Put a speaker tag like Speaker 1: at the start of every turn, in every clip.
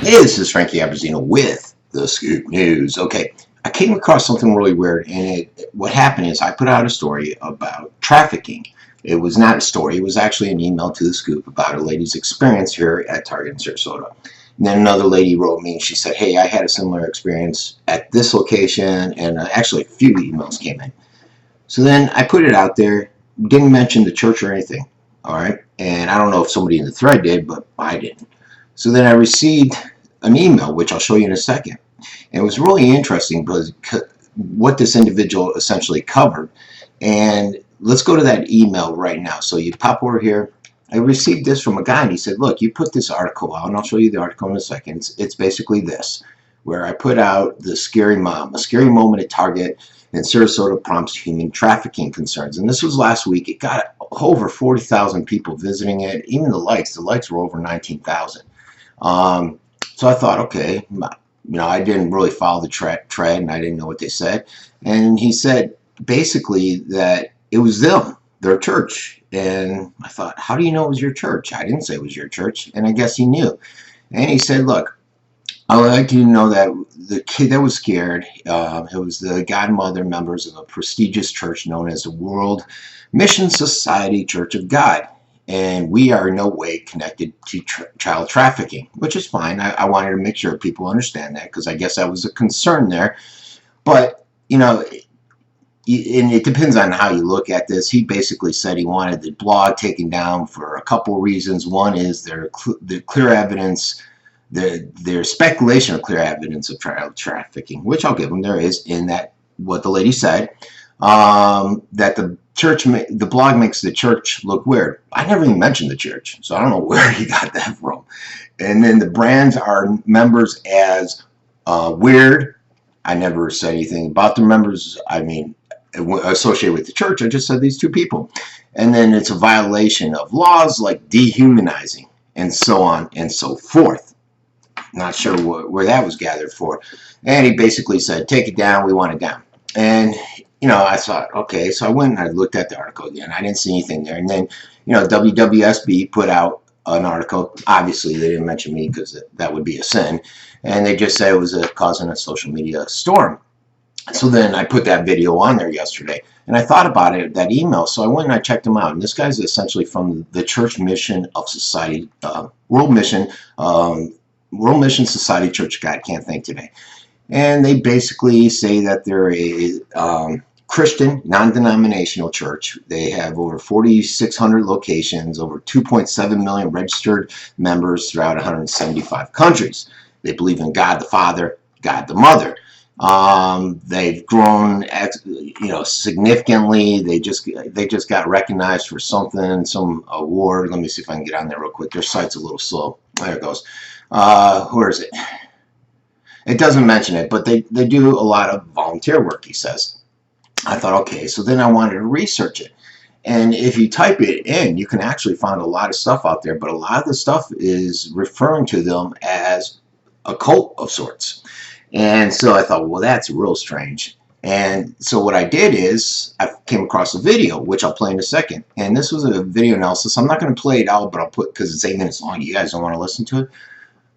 Speaker 1: Hey, this is Frankie Abbruzzino with the Scoop News. Okay, I came across something really weird, and what happened is I put out a story about trafficking. It was not a story, it was actually an email to the Scoop about a lady's experience here at Target in Sarasota. And then another lady wrote me and she said, hey, I had a similar experience at this location, and actually a few emails came in. So then I put it out there, didn't mention the church or anything, all right? And I don't know if somebody in the thread did, but I didn't. So then I received an email, which I'll show you in a second. And it was really interesting because what this individual essentially covered. And let's go to that email right now. So you pop over here. I received this from a guy, and he said, look, you put this article out, and I'll show you the article in a second. It's basically this, where I put out the scary mom, a scary moment at Target in Sarasota prompts human trafficking concerns. And this was last week. It got over 40,000 people visiting it. Even the likes were over 19,000. So I thought, okay, I didn't really follow the tread, and I didn't know what they said. And he said basically that it was them, their church. And I thought, how do you know it was your church? I didn't say it was your church. And I guess he knew. And he said, look, I would like you to know that the kid that was scared, it was the godmother members of a prestigious church known as the World Mission Society Church of God. And we are in no way connected to child trafficking, which is fine. I wanted to make sure people understand that, because I guess that was a concern there. But, and it depends on how you look at this. He basically said he wanted the blog taken down for a couple reasons. One is the clear evidence, their speculation of clear evidence of child trafficking, which I'll give him. There is in that what the lady said, that the blog makes the church look weird. I never even mentioned the church, so I don't know where he got that from. And then the brands are members as weird. I never said anything about the members. I mean, associated with the church. I just said these two people. And then it's a violation of laws like dehumanizing and so on and so forth. Not sure where that was gathered for. And he basically said, take it down, we want it down. And I thought, okay, so I went and I looked at the article again. I didn't see anything there. And then, WWSB put out an article. Obviously, they didn't mention me because that would be a sin. And they just said it was causing a social media storm. So then I put that video on there yesterday. And I thought about it, that email. So I went and I checked him out. And this guy's essentially from the Church Mission of Society, World Mission Society Church of God. Can't think today. And they basically say that they're a Christian, non-denominational church. They have over 4,600 locations, over 2.7 million registered members throughout 175 countries. They believe in God the Father, God the Mother. They've grown, significantly. They just got recognized for something, some award. Let me see if I can get on there real quick. Their site's a little slow. There it goes. Where is it? It doesn't mention it, but they do a lot of volunteer work, he says. I thought, okay, so then I wanted to research it. And if you type it in, you can actually find a lot of stuff out there, but a lot of the stuff is referring to them as a cult of sorts. And so I thought, well, that's real strange. And so what I did is I came across a video, which I'll play in a second. And this was a video analysis. I'm not going to play it out, but I'll put, because it's 8 minutes long. You guys don't want to listen to it?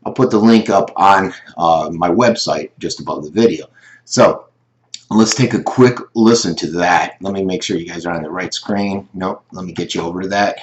Speaker 1: I'll put the link up on my website just above the video. So let's take a quick listen to that. Let me make sure you guys are on the right screen. Nope, let me get you over to that.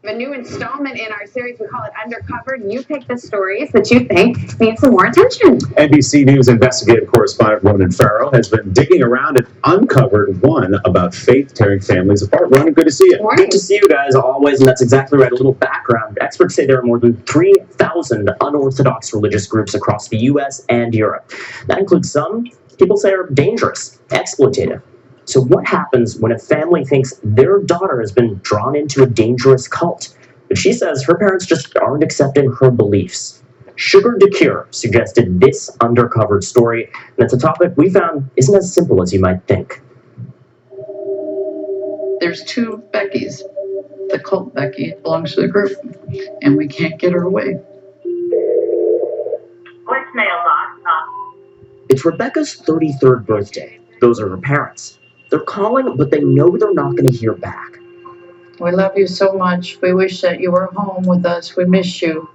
Speaker 2: A new installment in our series, we call it Undercovered. You pick the stories that you think need some more attention.
Speaker 3: NBC News investigative correspondent Ronan Farrow has been digging around and uncovered one about faith tearing families apart. Ronan, good to see you.
Speaker 2: Morning.
Speaker 4: Good to see you guys always, and that's exactly right. A little background. Experts say there are more than 3,000 unorthodox religious groups across the U.S. and Europe. That includes some people say are dangerous, exploitative. So what happens when a family thinks their daughter has been drawn into a dangerous cult? But she says her parents just aren't accepting her beliefs. Sugar DeCure suggested this undercovered story, and it's a topic we found isn't as simple as you might think.
Speaker 5: There's two Beckys. The cult Becky belongs to the group, and we can't get her away.
Speaker 6: Voicemail box.
Speaker 4: It's Rebecca's 33rd birthday. Those are her parents. They're calling, but they know they're not going to hear back.
Speaker 5: We love you so much. We wish that you were home with us. We miss you.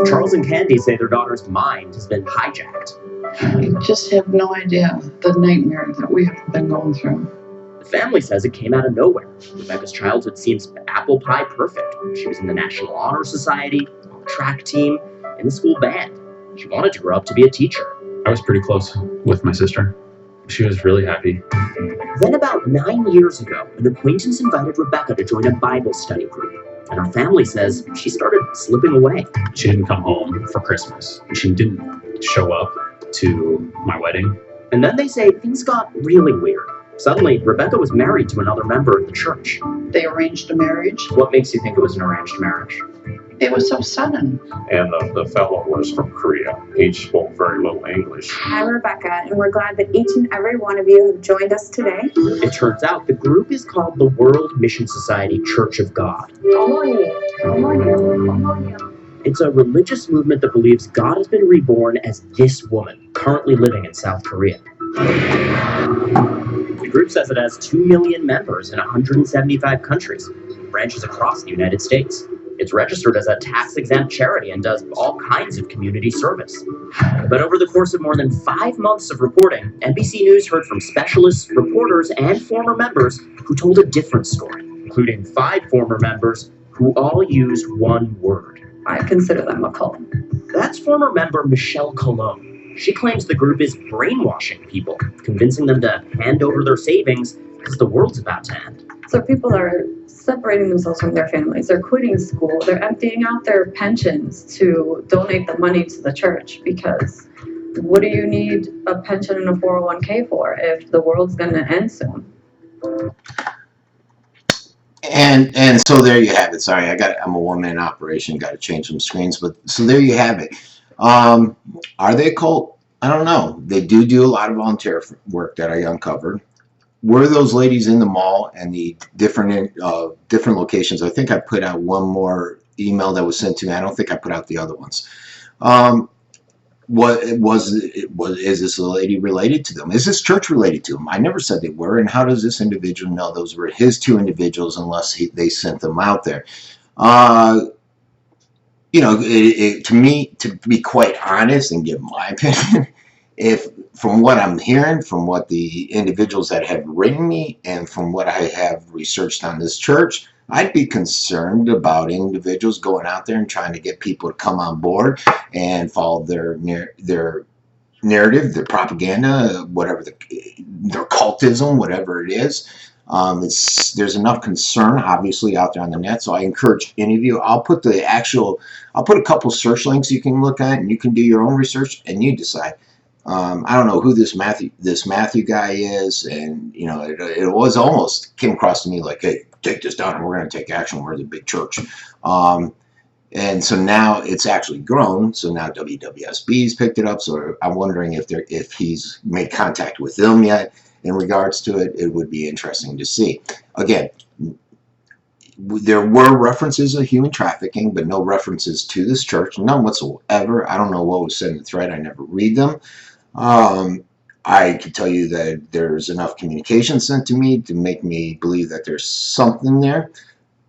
Speaker 4: Charles and Candy say their daughter's mind has been hijacked.
Speaker 5: You just have no idea the nightmare that we have been going through.
Speaker 4: The family says it came out of nowhere. Rebecca's childhood seems apple pie perfect. She was in the National Honor Society, on the track team, in the school band. She wanted to grow up to be a teacher.
Speaker 7: I was pretty close with my sister. She was really happy.
Speaker 4: Then about 9 years ago, an acquaintance invited Rebecca to join a Bible study group. And her family says she started slipping away.
Speaker 7: She didn't come home for Christmas. She didn't show up to my wedding.
Speaker 4: And then they say things got really weird. Suddenly, Rebecca was married to another member of the church.
Speaker 5: They arranged a marriage.
Speaker 4: What makes you think it was an arranged marriage?
Speaker 5: It was so sudden.
Speaker 8: And the fellow was from Korea. He spoke very little English.
Speaker 2: I'm Rebecca, and we're glad that each and every one of you have joined us today.
Speaker 4: It turns out the group is called the World Mission Society Church of God. It's a religious movement that believes God has been reborn as this woman, currently living in South Korea. The group says it has 2 million members in 175 countries, branches across the United States. It's registered as a tax-exempt charity and does all kinds of community service. But over the course of more than 5 months of reporting, NBC News heard from specialists, reporters, and former members who told a different story, including 5 former members who all use one word.
Speaker 9: I consider them a cult.
Speaker 4: That's former member Michelle Colon. She claims the group is brainwashing people, convincing them to hand over their savings because the world's about to end.
Speaker 9: So people are separating themselves from their families. They're quitting school. They're emptying out their pensions to donate the money to the church, because what do you need a pension and a 401k for if the world's going to end soon?
Speaker 1: And so there you have it. Sorry, I'm a one-man operation. Got to change some screens, but so there you have it. Are they a cult? I don't know. They do a lot of volunteer work that I uncovered. Were those ladies in the mall and the different locations? I think I put out one more email that was sent to me. I don't think I put out the other ones. Is this a lady related to them? Is this church related to them? I never said they were. And how does this individual know those were his 2 individuals unless they sent them out there? You know, to me, to be quite honest and give my opinion, if from what I'm hearing, from what the individuals that have written me, and from what I have researched on this church, I'd be concerned about individuals going out there and trying to get people to come on board and follow their narrative, their propaganda, whatever their cultism, whatever it is. There's enough concern, obviously, out there on the net. So I encourage any of you. I'll put a couple search links you can look at, and you can do your own research, and you decide. I don't know who this Matthew guy is, and you know, it was almost came across to me like, hey, take this down, and we're going to take action. We're the big church. And so now it's actually grown. So now WWSB's picked it up. So I'm wondering if he's made contact with them yet in regards to it. It would be interesting to see. Again, there were references of human trafficking, but no references to this church, none whatsoever. I don't know what was said in the thread. I never read them. I can tell you that there's enough communication sent to me to make me believe that there's something there.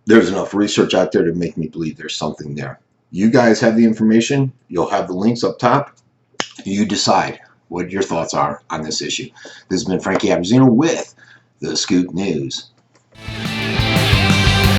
Speaker 1: There's enough research out there to make me believe there's something there. You guys have the information. You'll have the links up top. You decide what your thoughts are on this issue. This has been Frankie Abbruzzino with the Scoop News.